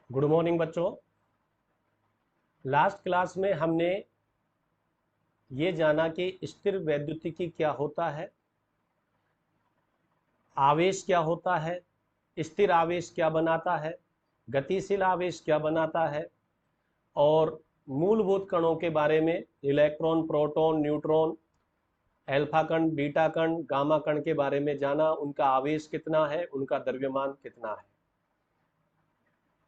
Good morning बच्चों। Last class में हमने ये जाना कि स्थिर वैद्युतिकी क्या होता है, आवेश क्या होता है, स्थिर आवेश क्या बनाता है, गतिशील आवेश क्या बनाता है, और मूलभूत कणों के बारे में इलेक्ट्रॉन, प्रोटॉन, न्यूट्रॉन, अल्फा कण, बीटा कण, गामा कण के बारे में जाना। उनका आवेश कितना है, उनका द्रव्यमान कितना है।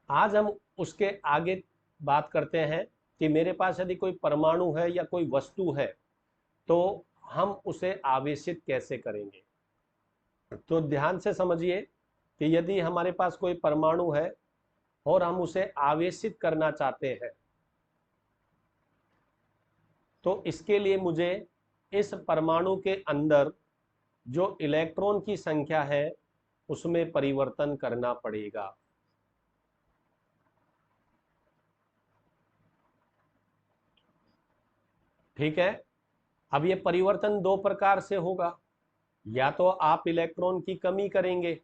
आज हम उसके आगे बात करते हैं कि मेरे पास यदि कोई परमाणु है या कोई वस्तु है तो हम उसे आवेशित कैसे करेंगे। तो ध्यान से समझिए कि यदि हमारे पास कोई परमाणु है और हम उसे आवेशित करना चाहते हैं तो इसके लिए मुझे इस परमाणु के अंदर जो इलेक्ट्रॉन की संख्या है उसमें परिवर्तन करना पड़ेगा। ठीक है। अब ये परिवर्तन दो प्रकार से होगा। या तो आप इलेक्ट्रॉन की कमी करेंगे,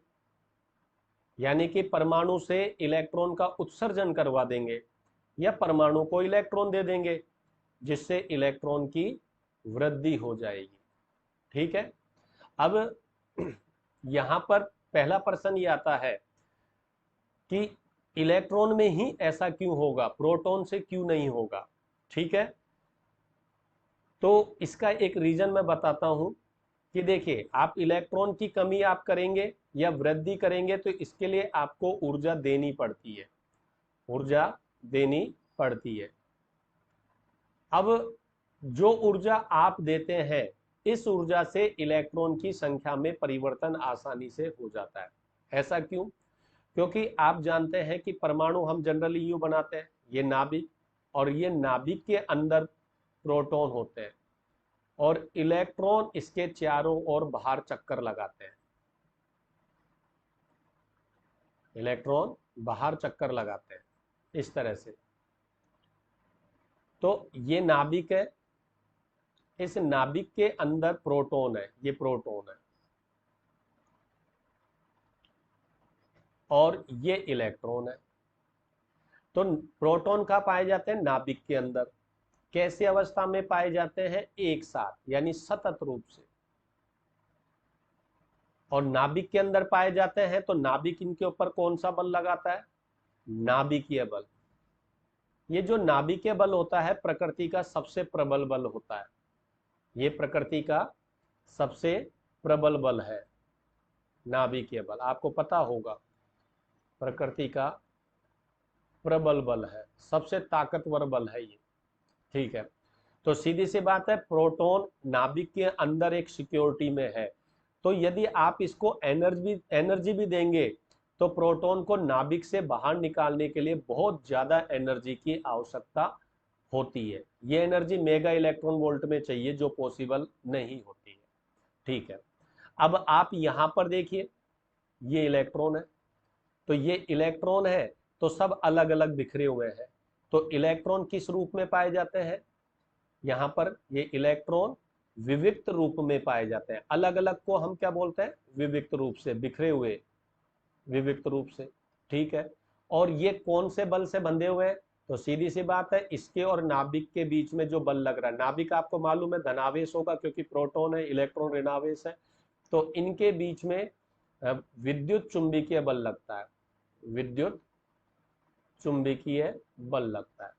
यानी कि परमाणु से इलेक्ट्रॉन का उत्सर्जन करवा देंगे, या परमाणु को इलेक्ट्रॉन दे देंगे जिससे इलेक्ट्रॉन की वृद्धि हो जाएगी। ठीक है। अब यहां पर पहला प्रश्न ये आता है कि इलेक्ट्रॉन में ही ऐसा क्यों होगा, प्रोटॉन से क्यों नहीं होगा। ठीक है। तो इसका एक रीजन मैं बताता हूं कि देखिए, आप इलेक्ट्रॉन की कमी आप करेंगे या वृद्धि करेंगे तो इसके लिए आपको ऊर्जा देनी पड़ती है, ऊर्जा देनी पड़ती है। अब जो ऊर्जा आप देते हैं इस ऊर्जा से इलेक्ट्रॉन की संख्या में परिवर्तन आसानी से हो जाता है। ऐसा क्यों? क्योंकि आप जानते हैं कि परमाणु हम जनरली यूं बनाते हैं, ये नाभिक, और ये नाभिक के अंदर प्रोटॉन होते हैं और इलेक्ट्रॉन इसके चारों ओर बाहर चक्कर लगाते हैं। इलेक्ट्रॉन बाहर चक्कर लगाते हैं इस तरह से। तो ये नाभिक है, इस नाभिक के अंदर प्रोटॉन है, ये प्रोटॉन है, और ये इलेक्ट्रॉन है। तो प्रोटॉन कहाँ पाए जाते हैं? नाभिक के अंदर। कैसे अवस्था में पाए जाते हैं? एक साथ, यानी सतत रूप से। और नाभिक के अंदर पाए जाते हैं तो नाभिक इनके ऊपर कौन सा बल लगाता है? नाभिकीय बल। ये जो नाभिकीय बल होता है प्रकृति का सबसे प्रबल बल होता है। ये प्रकृति का सबसे प्रबल बल है नाभिकीय बल। आपको पता होगा प्रकृति का प्रबल बल है, सबसे ताकतवर बल है ये। ठीक है। तो सीधी सी बात है, प्रोटॉन नाभिक के अंदर एक सिक्योरिटी में है। तो यदि आप इसको एनर्जी भी देंगे तो प्रोटॉन को नाभिक से बाहर निकालने के लिए बहुत ज्यादा एनर्जी की आवश्यकता होती है। ये एनर्जी मेगा इलेक्ट्रॉन वोल्ट में चाहिए, जो पॉसिबल नहीं होती है। ठीक है। अब आप यहां पर देखिए, ये इलेक्ट्रॉन है, तो ये इलेक्ट्रॉन है तो सब अलग अलग बिखरे हुए हैं। तो इलेक्ट्रॉन किस रूप में पाए जाते हैं? यहां पर ये इलेक्ट्रॉन विविक्त रूप में पाए जाते हैं। अलग अलग को हम क्या बोलते हैं? विविक्त रूप से, बिखरे हुए, विविक्त रूप से। ठीक है। और ये कौन से बल से बंधे हुए हैं? तो सीधी सी बात है, इसके और नाभिक के बीच में जो बल लग रहा है, नाभिक आपको मालूम है धनावेश होगा क्योंकि प्रोटॉन है, इलेक्ट्रॉन ऋणावेश है। तो इनके बीच में विद्युत चुंबकीय बल लगता है, विद्युत चुंबकीय बल लगता है।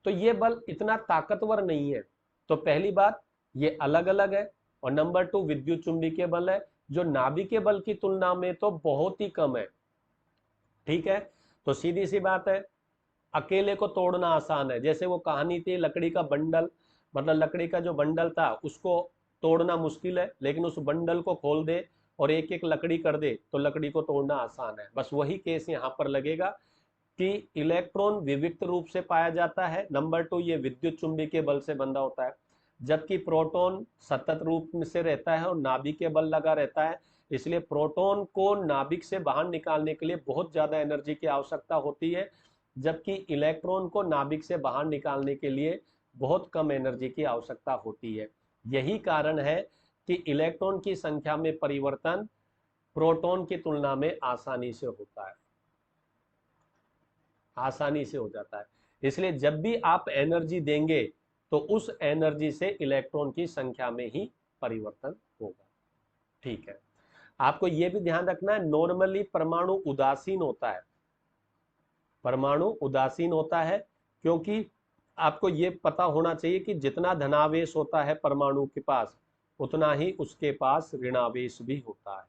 तो ये बल इतना ताकतवर नहीं है। तो पहली बात, ये अलग अलग है। और नंबर 2, विद्युत चुंबकीय बल है जो नाभिकीय बल की तुलना में तो बहुत ही कम है। ठीक है। तो सीधी सी बात है, अकेले को तोड़ना आसान है। जैसे वो कहानी थी लकड़ी का बंडल, मतलब लकड़ी का जो बंडल था उसको तोड़ना मुश्किल है, लेकिन उस बंडल को खोल दे और एक एक लकड़ी कर दे तो लकड़ी को तोड़ना आसान है। बस वही केस यहां पर लगेगा कि इलेक्ट्रॉन विविक्त रूप से पाया जाता है। नंबर 2, ये विद्युत चुंबकीय बल से बंधा होता है, जबकि प्रोटॉन सतत रूप से रहता है और नाभिकीय बल लगा रहता है। इसलिए प्रोटॉन को नाभिक से बाहर निकालने के लिए बहुत ज्यादा एनर्जी की आवश्यकता होती है, जबकि इलेक्ट्रॉन को नाभिक से बाहर निकालने के लिए बहुत कम एनर्जी की आवश्यकता होती है। यही कारण है कि इलेक्ट्रॉन की संख्या में परिवर्तन प्रोटॉन की तुलना में आसानी से होता है। आसानी से हो जाता है। इसलिए जब भी आप एनर्जी देंगे तो उस एनर्जी से इलेक्ट्रॉन की संख्या में ही परिवर्तन होगा। ठीक है, आपको यह भी ध्यान रखना है, नॉर्मली परमाणु उदासीन होता है, परमाणु उदासीन होता है, क्योंकि आपको यह पता होना चाहिए कि जितना धनावेश होता है परमाणु के पास उतना ही उसके पास ऋणावेश भी होता है।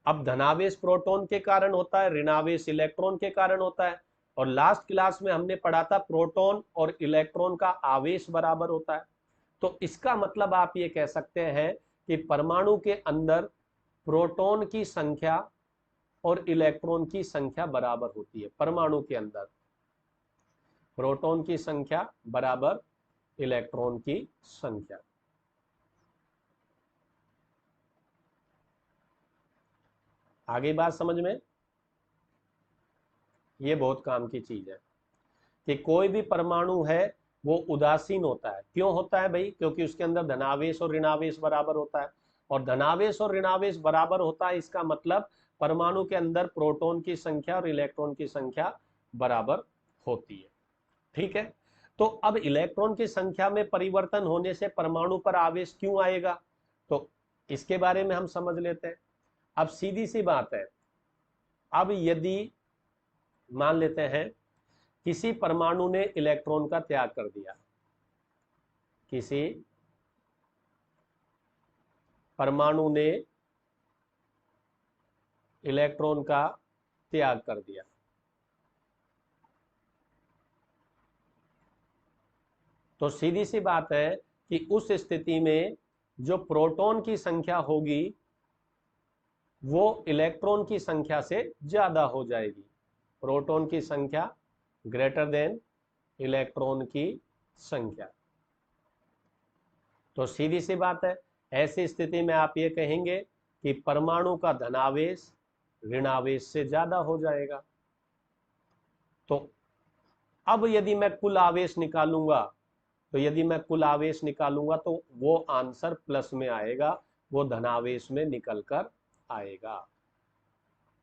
अब धनावेश प्रोटॉन के कारण होता है, ऋणावेश इलेक्ट्रॉन के कारण होता है, और लास्ट क्लास में हमने पढ़ा था प्रोटॉन और इलेक्ट्रॉन का आवेश बराबर होता है। तो इसका मतलब आप ये कह सकते हैं कि परमाणु के अंदर प्रोटॉन की संख्या और इलेक्ट्रॉन की संख्या बराबर होती है। परमाणु के अंदर प्रोटॉन की संख्या बराबर इलेक्ट्रॉन की संख्या। आगे बात समझ में? ये बहुत काम की चीज है कि कोई भी परमाणु है वो उदासीन होता है। क्यों होता है भाई? क्योंकि उसके अंदर धनावेश और ऋणावेश बराबर होता है, और धनावेश और ऋणावेश बराबर होता है, इसका मतलब परमाणु के अंदर प्रोटॉन की संख्या और इलेक्ट्रॉन की संख्या बराबर होती है। ठीक है, तो अब इलेक्ट्रॉन की संख्या में परिवर्तन होने से परमाणु पर आवेश क्यों आएगा, तो इसके बारे में हम समझ लेते हैं। अब सीधी सी बात है, अब यदि मान लेते हैं किसी परमाणु ने इलेक्ट्रॉन का त्याग कर दिया, किसी परमाणु ने इलेक्ट्रॉन का त्याग कर दिया, तो सीधी सी बात है कि उस स्थिति में जो प्रोटॉन की संख्या होगी वो इलेक्ट्रॉन की संख्या से ज्यादा हो जाएगी। प्रोटॉन की संख्या ग्रेटर देन इलेक्ट्रॉन की संख्या। तो सीधी सी बात है, ऐसी स्थिति में आप ये कहेंगे कि परमाणु का धनावेश ऋणावेश से ज्यादा हो जाएगा। तो अब यदि मैं कुल आवेश निकालूंगा, तो यदि मैं कुल आवेश निकालूंगा तो वो आंसर प्लस में आएगा, वो धनावेश में निकलकर आएगा।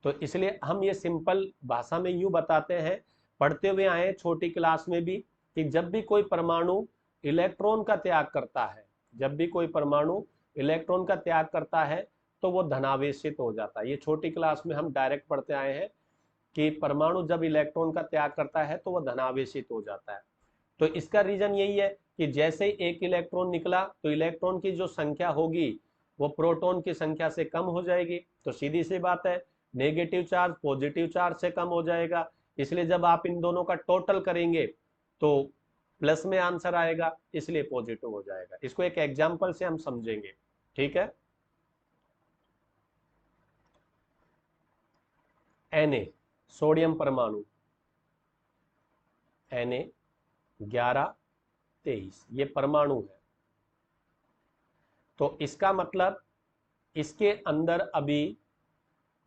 तो इसलिए हम ये सिंपल भाषा में यूं बताते हैं, पढ़ते हुए आए छोटी क्लास में भी, कि जब भी कोई परमाणु इलेक्ट्रॉन का त्याग करता है, जब भी कोई परमाणु इलेक्ट्रॉन का त्याग करता है तो वो धनावेशित हो जाता है। ये छोटी क्लास में हम डायरेक्ट पढ़ते आए हैं कि परमाणु जब इलेक्ट्रॉन का त्याग करता है तो वो धनावेशित हो जाता है। तो इसका रीजन यही है कि जैसे ही एक इलेक्ट्रॉन निकला तो इलेक्ट्रॉन की जो संख्या होगी वो प्रोटॉन की संख्या से कम हो जाएगी। तो सीधी सी बात है, नेगेटिव चार्ज पॉजिटिव चार्ज से कम हो जाएगा, इसलिए जब आप इन दोनों का टोटल करेंगे तो प्लस में आंसर आएगा, इसलिए पॉजिटिव हो जाएगा। इसको एक एग्जांपल से हम समझेंगे। ठीक है, Na सोडियम परमाणु, Na1123 ये परमाणु है। तो इसका मतलब इसके अंदर अभी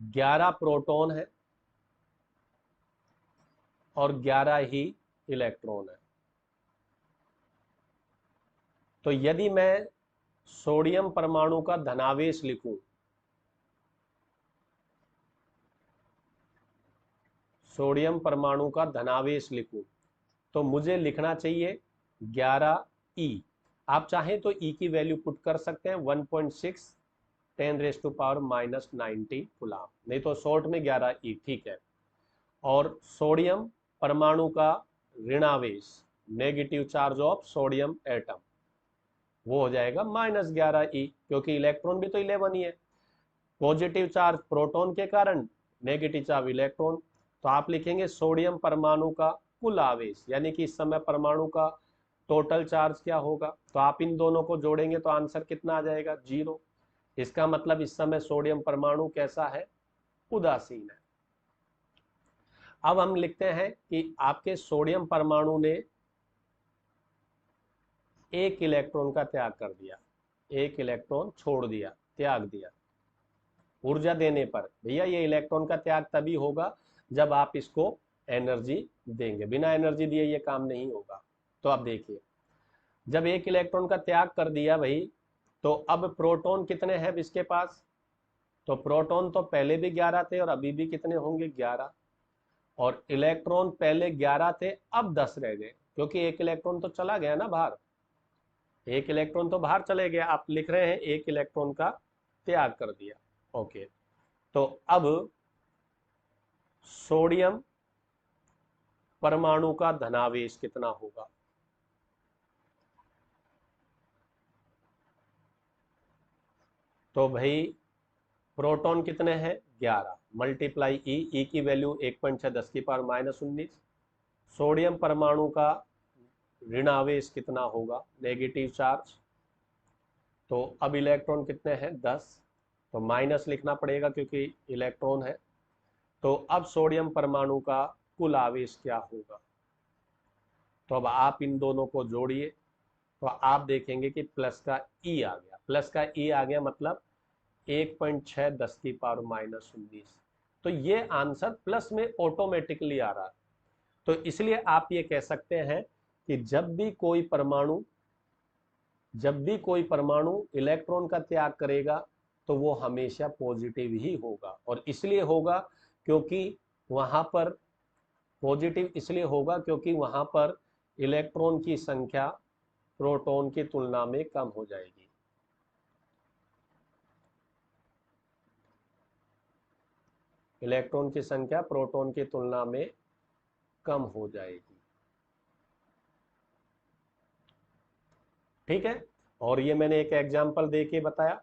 11 प्रोटॉन है और 11 ही इलेक्ट्रॉन है। तो यदि मैं सोडियम परमाणु का धनावेश लिखूं, सोडियम परमाणु का धनावेश लिखूं, तो मुझे लिखना चाहिए 11E। आप चाहें तो E की वैल्यू पुट कर सकते हैं 1.6 10⁻⁻90 कूलम, नहीं तो शॉर्ट में 11E ठीक है। और सोडियम परमाणु का ऋणावेश, negative charge of sodium atom, वो हो जाएगा -11E, क्योंकि इलेक्ट्रॉन भी तो 11 ही है। पॉजिटिव चार्ज प्रोटॉन के कारण, नेगेटिव चार्ज इलेक्ट्रॉन, तो आप लिखेंगे सोडियम परमाणु का कुल आवेश, यानी कि इस समय परमाणु का टोटल चार्ज क्या होगा। तो आप इन दोनों को जोड़ेंगे तो आंसर कितना आ जाएगा? 0। इसका मतलब इस समय सोडियम परमाणु कैसा है? उदासीन है। अब हम लिखते हैं कि आपके सोडियम परमाणु ने एक इलेक्ट्रॉन का त्याग कर दिया, एक इलेक्ट्रॉन छोड़ दिया, त्याग दिया। ऊर्जा देने पर, भैया ये इलेक्ट्रॉन का त्याग तभी होगा जब आप इसको एनर्जी देंगे, बिना एनर्जी दिए ये काम नहीं होगा। तो आप देखिए, जब एक इलेक्ट्रॉन का त्याग कर दिया भाई, तो अब प्रोटॉन कितने हैं इसके पास? तो प्रोटॉन तो पहले भी 11 थे और अभी भी कितने होंगे? 11। और इलेक्ट्रॉन पहले 11 थे, अब 10 रह गए, क्योंकि एक इलेक्ट्रॉन तो चला गया ना बाहर, एक इलेक्ट्रॉन तो बाहर चले गया। आप लिख रहे हैं एक इलेक्ट्रॉन का त्याग कर दिया। ओके, तो अब सोडियम परमाणु का धनावेश कितना होगा? तो भाई प्रोटॉन कितने हैं? 11 मल्टीप्लाई ई की वैल्यू 1.6 10 की पावर -19। सोडियम परमाणु का ऋणावेश कितना होगा? Negative charge. तो अब इलेक्ट्रॉन कितने हैं? 10, तो माइनस लिखना पड़ेगा क्योंकि इलेक्ट्रॉन है। तो अब सोडियम परमाणु का कुल आवेश क्या होगा? तो अब आप इन दोनों को जोड़िए, तो आप देखेंगे कि प्लस का ई आ गया, प्लस का ई आ गया, मतलब 1.6 10 की पावर -19। तो ये आंसर प्लस में ऑटोमेटिकली आ रहा है। तो इसलिए आप ये कह सकते हैं कि जब भी कोई परमाणु इलेक्ट्रॉन का त्याग करेगा तो वो हमेशा पॉजिटिव ही होगा। और इसलिए होगा क्योंकि वहां पर पॉजिटिव इसलिए होगा क्योंकि वहां पर इलेक्ट्रॉन की संख्या प्रोटॉन की तुलना में कम हो जाएगी। इलेक्ट्रॉन की संख्या प्रोटॉन की तुलना में कम हो जाएगी। ठीक है, और ये मैंने एक एग्जांपल दे के बताया।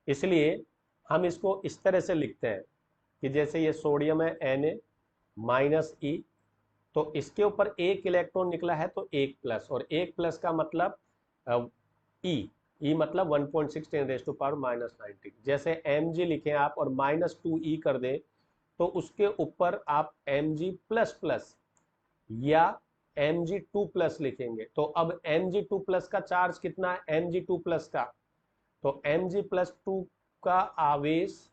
इसलिए हम इसको इस तरह से लिखते हैं कि जैसे ये सोडियम है Na-E, तो इसके ऊपर एक इलेक्ट्रॉन निकला है तो एक प्लस, और एक प्लस का मतलब ई मतलब 1.6 10⁻⁻19। जैसे Mg लिखें आप और -2e कर दें तो उसके ऊपर आप Mg प्लस प्लस या Mg2 प्लस लिखेंगे। तो अब Mg2 प्लस का चार्ज कितना है? Mg2 प्लस का, तो Mg+2 का आवेश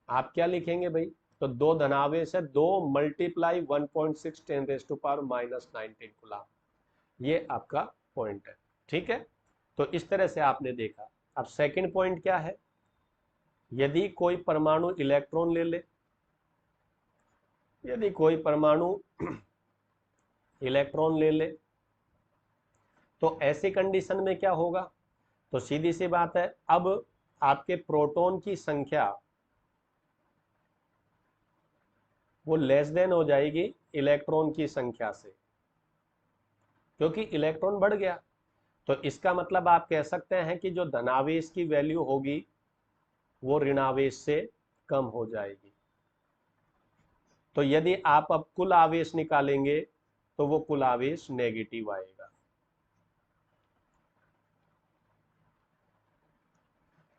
आप क्या लिखेंगे भाई? तो दो धनावेश है, 2 मल्टीप्लाई 1.6 10⁻⁻19 गुना, ये आपका पॉइंट है। ठीक है, तो इस तरह से आपने देखा। अब सेकंड पॉइंट क्या है? यदि कोई परमाणु इलेक्ट्रॉन ले ले, यदि कोई परमाणु इलेक्ट्रॉन ले ले तो ऐसी कंडीशन में क्या होगा? तो सीधी सी बात है, अब आपके प्रोटॉन की संख्या वो लेस देन हो जाएगी इलेक्ट्रॉन की संख्या से, क्योंकि इलेक्ट्रॉन बढ़ गया। तो इसका मतलब आप कह सकते हैं कि जो धनावेश की वैल्यू होगी वो ऋणावेश से कम हो जाएगी। तो यदि आप अब कुल आवेश निकालेंगे तो वो कुल आवेश नेगेटिव आएगा।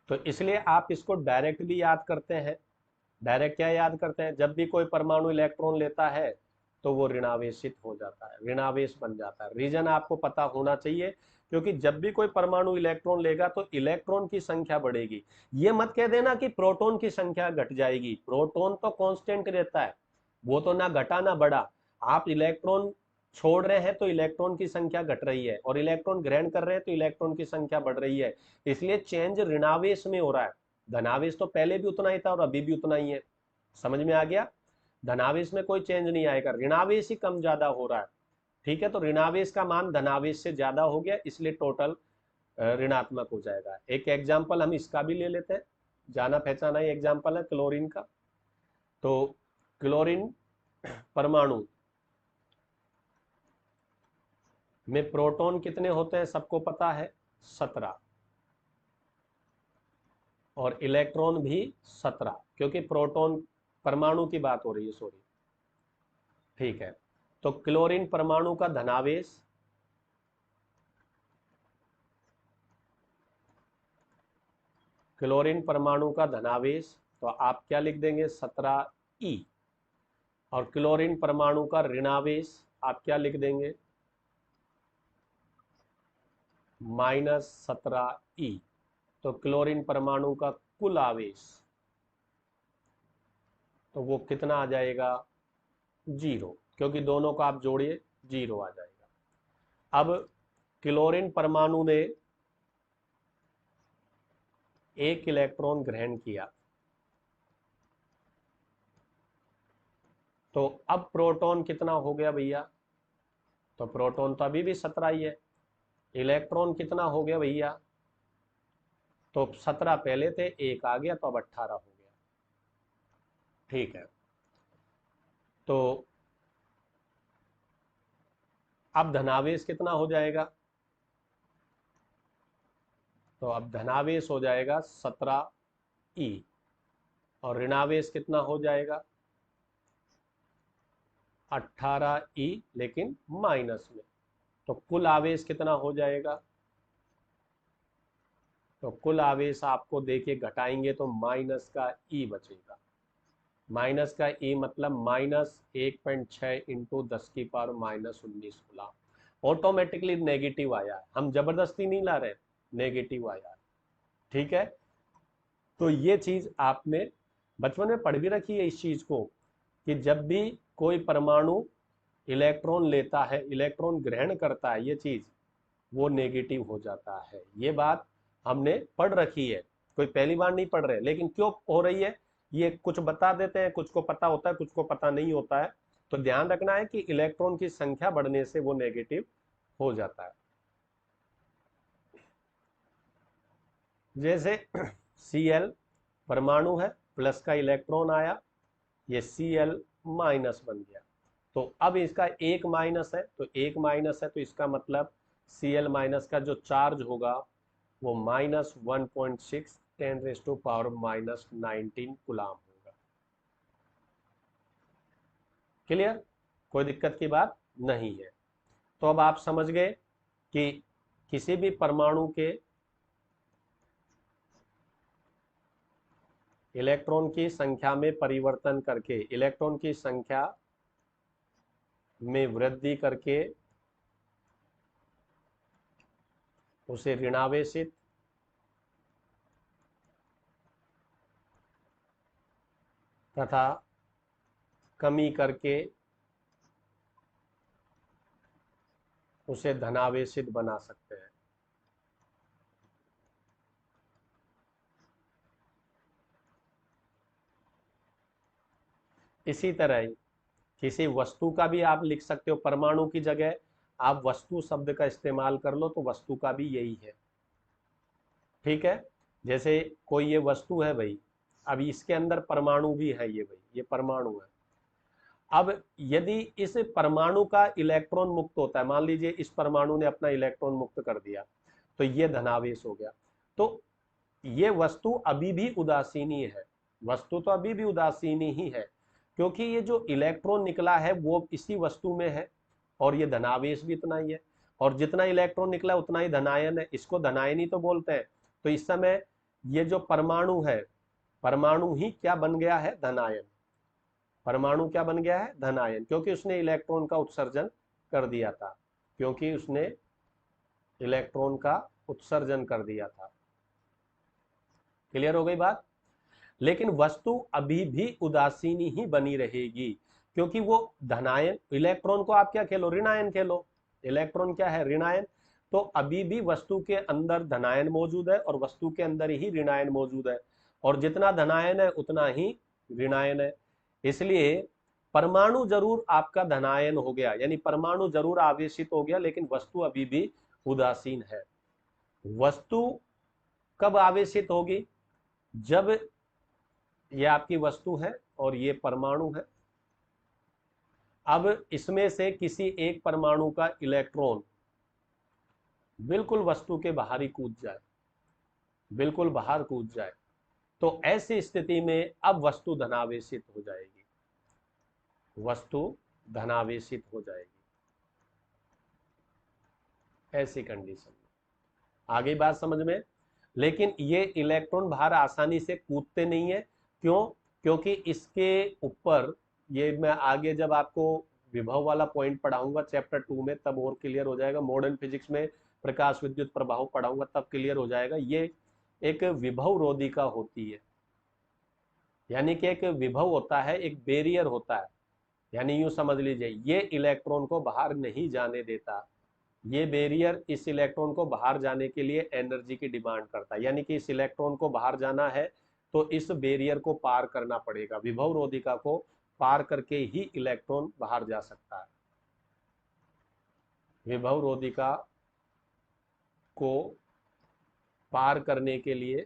तो इसलिए आप इसको डायरेक्ट भी याद करते हैं। डायरेक्ट क्या याद करते हैं? जब भी कोई परमाणु इलेक्ट्रॉन लेता है तो वो ऋणावेशित हो जाता है, ऋणावेश बन जाता है। रीजन आपको पता होना चाहिए, क्योंकि जब भी कोई परमाणु इलेक्ट्रॉन लेगा तो इलेक्ट्रॉन की संख्या बढ़ेगी। ये मत कह देना कि प्रोटॉन की संख्या घट जाएगी, प्रोटॉन तो कांस्टेंट रहता है, वो तो ना घटा ना बढ़ा। आप इलेक्ट्रॉन छोड़ रहे हैं तो इलेक्ट्रॉन की संख्या घट रही है, और इलेक्ट्रॉन ग्रहण कर रहे हैं तो इलेक्ट्रॉन की संख्या बढ़ रही है। इसलिए चेंज ऋणावेश में हो रहा है। धनावेश तो पहले भी उतना ही था और अभी भी उतना ही है। समझ में आ गया? धनावेश में कोई चेंज नहीं आएगा, ऋणावेश ही कम ज्यादा हो रहा है। ठीक है, तो ऋणावेश का मान धनावेश से ज्यादा हो गया, इसलिए टोटल ऋणात्मक हो जाएगा। एक एग्जाम्पल हम इसका भी ले लेते हैं, जाना पहचाना ही एग्जाम्पल है क्लोरीन का। तो क्लोरीन परमाणु में प्रोटॉन कितने होते हैं? सबको पता है, 17, और इलेक्ट्रॉन भी 17, क्योंकि प्रोटॉन परमाणु की बात हो रही है, सॉरी। ठीक है, तो क्लोरीन परमाणु का धनावेश क्लोरीन परमाणु का धनावेश तो आप क्या लिख देंगे? 17e। और क्लोरीन परमाणु का ऋणावेश आप क्या लिख देंगे? -17e। तो क्लोरीन परमाणु का कुल आवेश तो वो कितना आ जाएगा? 0, क्योंकि दोनों को आप जोड़िए 0 आ जाएगा। अब क्लोरीन परमाणु ने एक इलेक्ट्रॉन ग्रहण किया, तो अब प्रोटॉन कितना हो गया भैया? तो प्रोटॉन तो अभी भी 17 ही है। इलेक्ट्रॉन कितना हो गया भैया? तो 17 पहले थे, एक आ गया, तो अब 18 हो गया। ठीक है, तो अब धनावेश कितना हो जाएगा? तो अब धनावेश हो जाएगा 17 E, और ऋणावेश कितना हो जाएगा? 18E, लेकिन माइनस में। तो कुल आवेश कितना हो जाएगा? तो कुल आवेश आपको देखिए घटाएंगे तो माइनस का E बचेगा। माइनस का E मतलब -1.6 इंटू 10⁻⁻19 गुलाम। ऑटोमेटिकली नेगेटिव आया है, हम जबरदस्ती नहीं ला रहे, नेगेटिव आया है। ठीक है, तो ये चीज आपने बचपन में पढ़ भी रखी है इस चीज को, कि जब भी कोई परमाणु इलेक्ट्रॉन लेता है, इलेक्ट्रॉन ग्रहण करता है, ये चीज वो नेगेटिव हो जाता है। ये बात हमने पढ़ रखी है, कोई पहली बार नहीं पढ़ रहे। लेकिन क्यों हो रही है, ये कुछ बता देते हैं, कुछ को पता होता है, कुछ को पता नहीं होता है। तो ध्यान रखना है कि इलेक्ट्रॉन की संख्या बढ़ने से वो नेगेटिव हो जाता है। जैसे Cl परमाणु है, प्लस का इलेक्ट्रॉन आया, ये Cl माइनस बन गया। तो अब इसका एक माइनस है, तो एक माइनस है, तो इसका मतलब Cl माइनस का जो चार्ज होगा वो -1.6 10⁻⁻19 कूलाम होगा। क्लियर? कोई दिक्कत की बात नहीं है। तो अब आप समझ गए कि किसी भी परमाणु के इलेक्ट्रॉन की संख्या में परिवर्तन करके, इलेक्ट्रॉन की संख्या में वृद्धि करके उसे ऋणावेशित तथा कमी करके उसे धनावेशित बना सकते हैं। इसी तरह ही किसी वस्तु का भी आप लिख सकते हो, परमाणु की जगह आप वस्तु शब्द का इस्तेमाल कर लो, तो वस्तु का भी यही है। ठीक है, जैसे कोई ये वस्तु है भाई, अब इसके अंदर परमाणु भी है, ये भाई ये परमाणु है। अब यदि इस परमाणु का इलेक्ट्रॉन मुक्त होता है, मान लीजिए इस परमाणु ने अपना इलेक्ट्रॉन मुक्त कर दिया, तो ये धनावेश हो गया। तो ये वस्तु अभी भी उदासीनी है, वस्तु तो अभी भी उदासीनी ही है, क्योंकि ये जो इलेक्ट्रॉन निकला है वो इसी वस्तु में है, और ये धनावेश भी इतना ही है, और जितना इलेक्ट्रॉन निकला उतना ही धनायन है, इसको धनायन ही तो बोलते हैं। तो इस समय ये जो परमाणु है, परमाणु ही क्या बन गया है? धनायन। परमाणु क्या बन गया है? धनायन, क्योंकि उसने इलेक्ट्रॉन का उत्सर्जन कर दिया था, क्योंकि उसने इलेक्ट्रॉन का उत्सर्जन कर दिया था। क्लियर हो गई बात? लेकिन वस्तु अभी भी उदासीनी ही बनी रहेगी, क्योंकि वो धनायन, इलेक्ट्रॉन को आप क्या खेलो? ऋणायन खेलो। इलेक्ट्रॉन क्या है? ऋणायन। तो अभी भी वस्तु के अंदर धनायन मौजूद है, और वस्तु के अंदर ही ऋणायन मौजूद है, और जितना धनायन है उतना ही ऋणायन है। इसलिए परमाणु जरूर आपका धनायन हो गया, यानी परमाणु जरूर आवेशित हो गया, लेकिन वस्तु अभी भी उदासीन है। वस्तु कब आवेशित होगी? जब ये आपकी वस्तु है और ये परमाणु है, अब इसमें से किसी एक परमाणु का इलेक्ट्रॉन बिल्कुल वस्तु के बाहर ही कूद जाए, बिल्कुल बाहर कूद जाए, तो ऐसी स्थिति में अब वस्तु धनावेशित हो जाएगी, वस्तु धनावेशित हो जाएगी ऐसी कंडीशन में। आगे बात समझ में? लेकिन ये इलेक्ट्रॉन बाहर आसानी से कूदते नहीं है। क्यों? क्योंकि इसके ऊपर, ये मैं आगे जब आपको विभव वाला पॉइंट पढ़ाऊंगा चैप्टर 2 में, तब और क्लियर हो जाएगा। मॉडर्न फिजिक्स में प्रकाश विद्युत प्रभाव पढ़ाऊंगा, तब क्लियर हो जाएगा। ये एक विभव रोधिका होती है, यानी कि एक विभव होता है, एक बैरियर होता है, यानी यूं समझ लीजिए ये इलेक्ट्रॉन को बाहर नहीं जाने देता। ये बैरियर इस इलेक्ट्रॉन को बाहर जाने के लिए एनर्जी की डिमांड करता है, यानी कि इस इलेक्ट्रॉन को बाहर जाना है तो इस बैरियर को पार करना पड़ेगा, विभव रोधिका को पार करके ही इलेक्ट्रॉन बाहर जा सकता है। विभव रोधिका को पार करने के लिए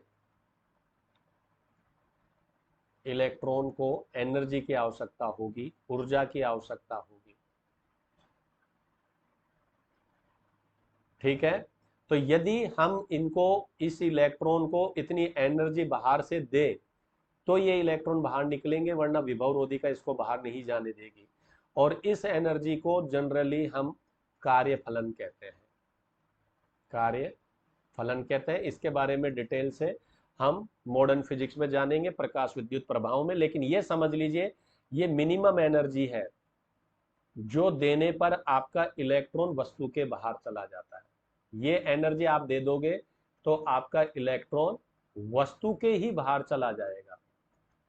इलेक्ट्रॉन को एनर्जी की आवश्यकता होगी, ऊर्जा की आवश्यकता होगी। ठीक है, तो यदि हम इनको, इस इलेक्ट्रॉन को इतनी एनर्जी बाहर से दे तो ये इलेक्ट्रॉन बाहर निकलेंगे, वरना विभव रोधिका इसको बाहर नहीं जाने देगी। और इस एनर्जी को जनरली हम कार्य फलन कहते हैं, कार्य फलन कहते हैं। इसके बारे में डिटेल से हम मॉडर्न फिजिक्स में जानेंगे, प्रकाश विद्युत प्रभाव में। लेकिन ये समझ लीजिए ये मिनिमम एनर्जी है जो देने पर आपका इलेक्ट्रॉन वस्तु के बाहर चला जाता है। ये एनर्जी आप दे दोगे तो आपका इलेक्ट्रॉन वस्तु के ही बाहर चला जाएगा,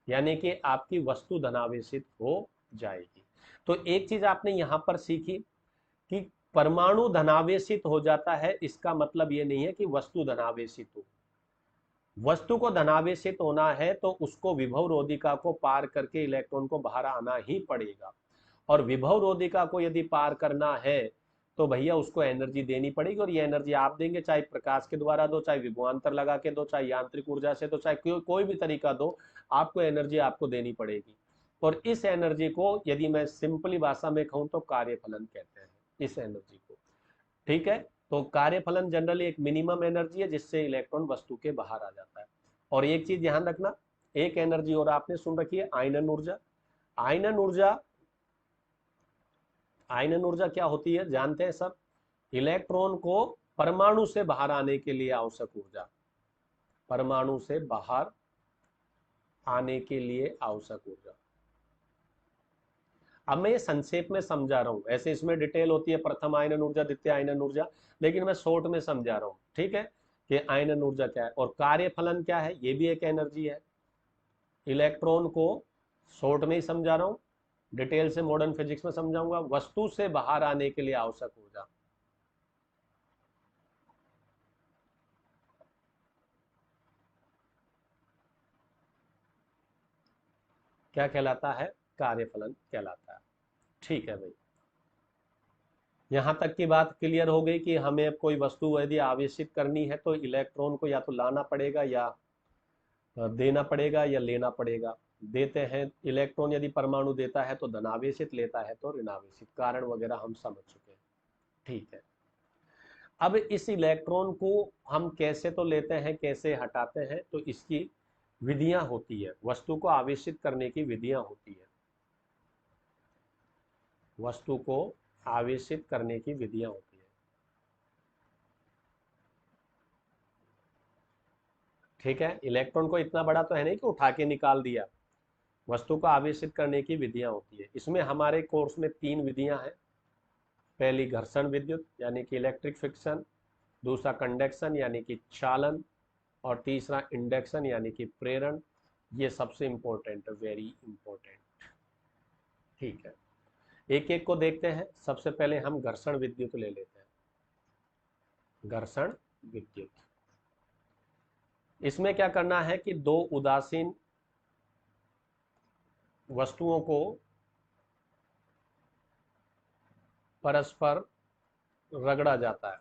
यानी कि आपकी वस्तु धनावेशित हो जाएगी। तो एक चीज आपने यहां पर सीखी कि परमाणु धनावेशित हो जाता है, इसका मतलब ये नहीं है कि वस्तु धनावेशित हो। वस्तु को धनावेशित होना है तो उसको विभव रोधिका को पार करके इलेक्ट्रॉन को बाहर आना ही पड़ेगा। और विभव रोधिका को यदि पार करना है तो भैया उसको एनर्जी देनी पड़ेगी, और ये एनर्जी आप देंगे, चाहे प्रकाश के द्वारा दो, चाहे विभवांतर लगा के दो, चाहे यांत्रिक ऊर्जा से दो, चाहे कोई भी तरीका दो, आपको एनर्जी आपको देनी पड़ेगी। और इस एनर्जी को यदि मैं सिंपली भाषा में कहूं तो कार्यफलन कहते हैं इस एनर्जी को। ठीक है, तो कार्यफलन जनरली एक मिनिमम एनर्जी है जिससे इलेक्ट्रॉन वस्तु के बाहर आ जाता है। और एक चीज ध्यान रखना, एक एनर्जी और आपने सुन रखी है, आयनन ऊर्जा। आयनन ऊर्जा, आयनन ऊर्जा क्या होती है जानते हैं सब? इलेक्ट्रॉन को परमाणु से बाहर आने के लिए आवश्यक ऊर्जा, परमाणु से बाहर आने के लिए आवश्यक ऊर्जा। अब मैं ये संक्षेप में समझा रहा हूं, ऐसे इसमें डिटेल होती है, प्रथम आयनन ऊर्जा, द्वितीय आयनन ऊर्जा, लेकिन मैं शॉर्ट में समझा रहा हूं। ठीक है, कि आयनन ऊर्जा क्या है और कार्यफलन क्या है, ये भी एक एनर्जी है। इलेक्ट्रॉन को शॉर्ट में ही समझा रहा हूं, डिटेल से मॉडर्न फिजिक्स में समझाऊंगा। वस्तु से बाहर आने के लिए आवश्यक ऊर्जा क्या कहलाता है? कार्यफलन कहलाता है। ठीक है भाई, यहां तक की बात क्लियर हो गई कि हमें कोई वस्तु यदि आवेशित करनी है तो इलेक्ट्रॉन को या तो लाना पड़ेगा या देना पड़ेगा या लेना पड़ेगा। देते हैं इलेक्ट्रॉन, यदि परमाणु देता है तो धनावेशित, लेता है तो ऋणावेशित, कारण वगैरह हम समझ चुके हैं। ठीक है, अब इस इलेक्ट्रॉन को हम कैसे तो लेते हैं, कैसे हटाते हैं, तो इसकी विधियां होती है, वस्तु को आवेशित करने की विधियां होती है, वस्तु को आवेशित करने की विधियां होती है। ठीक है, इलेक्ट्रॉन को इतना बड़ा तो है नहीं कि उठा के निकाल दिया, वस्तु को आवेशित करने की विधियां होती है। इसमें हमारे कोर्स में 3 विधियां हैं। पहली घर्षण विद्युत यानी कि इलेक्ट्रिक फ्रिक्शन, दूसरा कंडक्शन यानी कि चालन, और तीसरा इंडक्शन यानी कि प्रेरण। ये सबसे इंपॉर्टेंट है, वेरी इंपॉर्टेंट। ठीक है, एक एक को देखते हैं। सबसे पहले हम घर्षण विद्युत ले लेते हैं। घर्षण विद्युत, इसमें क्या करना है कि दो उदासीन वस्तुओं को परस्पर रगड़ा जाता है,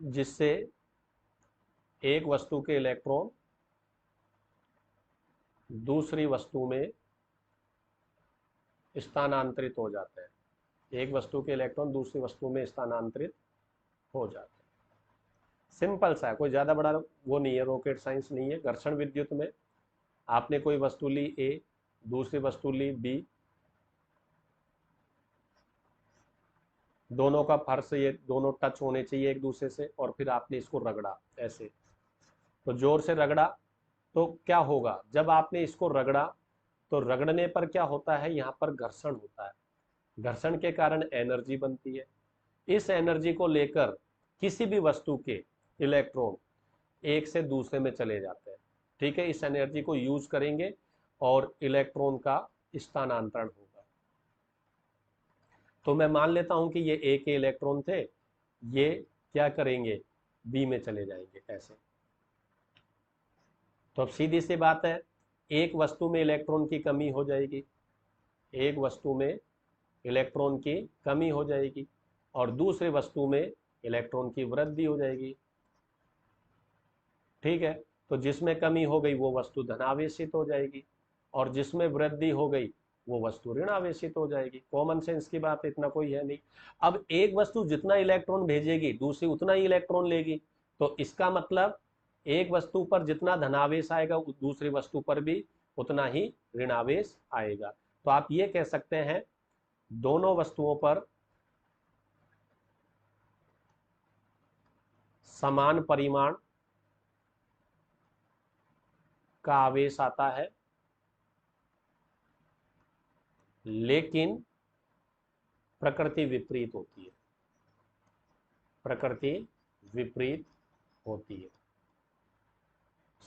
जिससे एक वस्तु के इलेक्ट्रॉन दूसरी वस्तु में स्थानांतरित हो जाते हैं, एक वस्तु के इलेक्ट्रॉन दूसरी वस्तु में स्थानांतरित हो जाते हैं। सिंपल सा है, कोई ज्यादा बड़ा वो नहीं है, रॉकेट साइंस नहीं है। घर्षण विद्युत में आपने कोई वस्तु ली ए, दूसरी वस्तु ली बी, दोनों का फर्श, ये दोनों टच होने चाहिए एक दूसरे से, और फिर आपने इसको रगड़ा ऐसे, तो जोर से रगड़ा, तो क्या होगा, जब आपने इसको रगड़ा तो रगड़ने पर क्या होता है, यहाँ पर घर्षण होता है। घर्षण के कारण एनर्जी बनती है। इस एनर्जी को लेकर किसी भी वस्तु के इलेक्ट्रॉन एक से दूसरे में चले जाते हैं। ठीक है, इस एनर्जी को यूज करेंगे और इलेक्ट्रॉन का स्थानांतरण होगा। तो मैं मान लेता हूं कि ये ए के इलेक्ट्रॉन थे, ये क्या करेंगे, बी में चले जाएंगे ऐसे। तो अब सीधी सी बात है, एक वस्तु में इलेक्ट्रॉन की कमी हो जाएगी, एक वस्तु में इलेक्ट्रॉन की कमी हो जाएगी और दूसरी वस्तु में इलेक्ट्रॉन की वृद्धि हो जाएगी। ठीक है, तो जिसमें कमी हो गई वो वस्तु धनावेशित हो जाएगी और जिसमें वृद्धि हो गई वो वस्तु ऋणावेशित हो जाएगी। कॉमन सेंस की बात, इतना कोई है नहीं। अब एक वस्तु जितना इलेक्ट्रॉन भेजेगी दूसरी उतना ही इलेक्ट्रॉन लेगी, तो इसका मतलब एक वस्तु पर जितना धनावेश आएगा दूसरी वस्तु पर भी उतना ही ऋणावेश आएगा। तो आप ये कह सकते हैं दोनों वस्तुओं पर समान परिमाण का आवेश आता है, लेकिन प्रकृति विपरीत होती है, प्रकृति विपरीत होती है।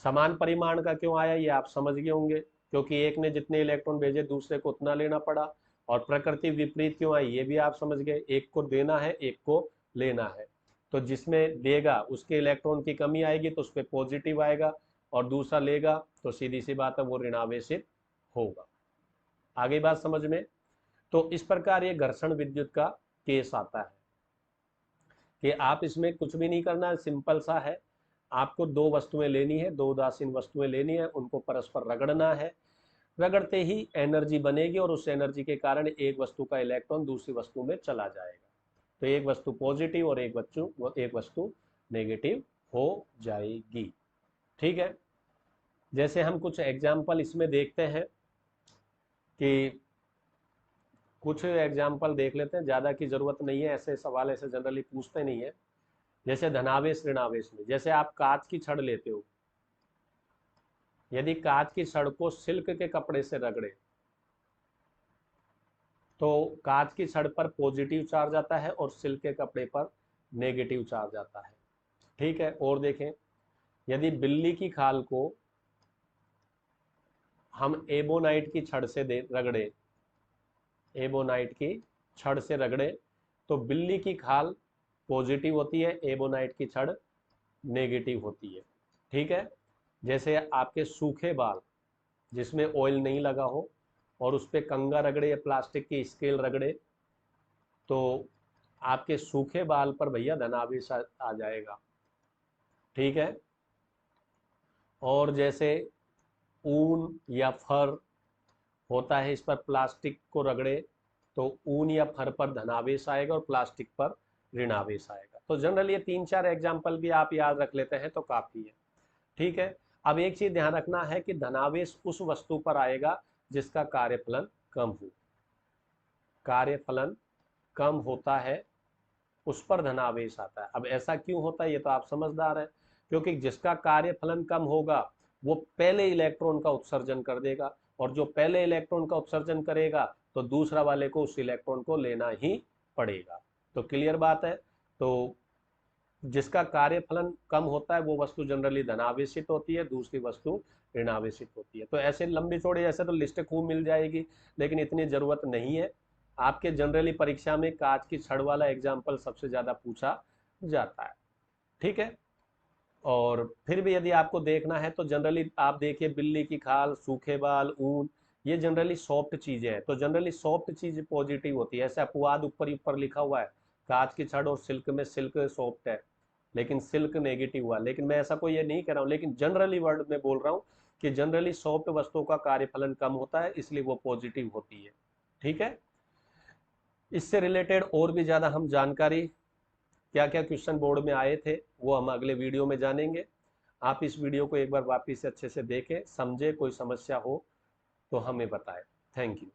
समान परिमाण का क्यों आया ये आप समझ गए होंगे, क्योंकि एक ने जितने इलेक्ट्रॉन भेजे दूसरे को उतना लेना पड़ा। और प्रकृति विपरीत क्यों आई ये भी आप समझ गए, एक को देना है एक को लेना है, तो जिसमें देगा उसके इलेक्ट्रॉन की कमी आएगी तो उस पर पॉजिटिव आएगा और दूसरा लेगा तो सीधी सी बात है वो ऋणावेशित होगा। आगे बात समझ में। तो इस प्रकार ये घर्षण विद्युत का केस आता है कि आप इसमें कुछ भी नहीं करना है, सिंपल सा है। आपको दो वस्तुएं लेनी है, दो उदासीन वस्तुएं लेनी है, उनको परस्पर रगड़ना है, रगड़ते ही एनर्जी बनेगी और उस एनर्जी के कारण एक वस्तु का इलेक्ट्रॉन दूसरी वस्तु में चला जाएगा, तो एक वस्तु पॉजिटिव और एक वस्तु नेगेटिव हो जाएगी। ठीक है, जैसे हम कुछ एग्जाम्पल इसमें देखते हैं कि कुछ एग्जाम्पल देख लेते हैं, ज़्यादा की ज़रूरत नहीं है, ऐसे सवाल ऐसे जनरली पूछते नहीं है। जैसे धनावेश ऋणावेश में, जैसे आप कांच की छड़ लेते हो, यदि कांच की छड़ को सिल्क के कपड़े से रगड़े तो कांच की छड़ पर पॉजिटिव चार्ज आता है और सिल्क के कपड़े पर नेगेटिव चार्ज आता है। ठीक है, और देखें, यदि बिल्ली की खाल को हम एबोनाइट की छड़ से रगड़े, एबोनाइट की छड़ से रगड़े तो बिल्ली की खाल पॉजिटिव होती है, एबोनाइट की छड़ नेगेटिव होती है। ठीक है, जैसे आपके सूखे बाल जिसमें ऑयल नहीं लगा हो और उस पर कंगा रगड़े या प्लास्टिक की स्केल रगड़े तो आपके सूखे बाल पर भैया धनावेश आ जाएगा। ठीक है, और जैसे ऊन या फर होता है, इस पर प्लास्टिक को रगड़े तो ऊन या फर पर धनावेश आएगा और प्लास्टिक पर ऋणावेश आएगा। तो जनरली ये 3-4 एग्जाम्पल भी आप याद रख लेते हैं तो काफी है। ठीक है, अब एक चीज ध्यान रखना है कि धनावेश उस वस्तु पर आएगा जिसका कार्यफलन कम हो, कार्यफलन कम होता है उस पर धनावेश आता है। अब ऐसा क्यों होता है ये तो आप समझदार हैं, क्योंकि जिसका कार्यफलन कम होगा वो पहले इलेक्ट्रॉन का उत्सर्जन कर देगा और जो पहले इलेक्ट्रॉन का उत्सर्जन करेगा तो दूसरा वाले को उस इलेक्ट्रॉन को लेना ही पड़ेगा। तो क्लियर बात है। तो जिसका कार्यफलन कम होता है वो वस्तु जनरली धनावेशित होती है, दूसरी वस्तु ऋणावेशित होती है। तो ऐसे लंबी चौड़ी ऐसे तो लिस्ट खूब मिल जाएगी, लेकिन इतनी जरूरत नहीं है। आपके जनरली परीक्षा में कांच की छड़ वाला एग्जाम्पल सबसे ज्यादा पूछा जाता है। ठीक है, और फिर भी यदि आपको देखना है तो जनरली आप देखिए बिल्ली की खाल, सूखे बाल, ऊन, ये जनरली सॉफ्ट चीजें हैं, तो जनरली सॉफ्ट चीज पॉजिटिव होती है। ऐसे अपवाद ऊपर ऊपर लिखा हुआ है, कांच की छड़ और सिल्क में सिल्क सॉफ्ट है लेकिन सिल्क नेगेटिव हुआ, लेकिन मैं ऐसा कोई ये नहीं कह रहा हूँ, लेकिन जनरली वर्ड में बोल रहा हूँ कि जनरली सॉफ्ट वस्तुओं का कार्यफलन कम होता है इसलिए वो पॉजिटिव होती है। ठीक है, इससे रिलेटेड और भी ज्यादा हम जानकारी क्या क्या क्वेश्चन बोर्ड में आए थे वो हम अगले वीडियो में जानेंगे। आप इस वीडियो को एक बार वापस से अच्छे से देखें, समझे, कोई समस्या हो तो हमें बताएं। Thank you.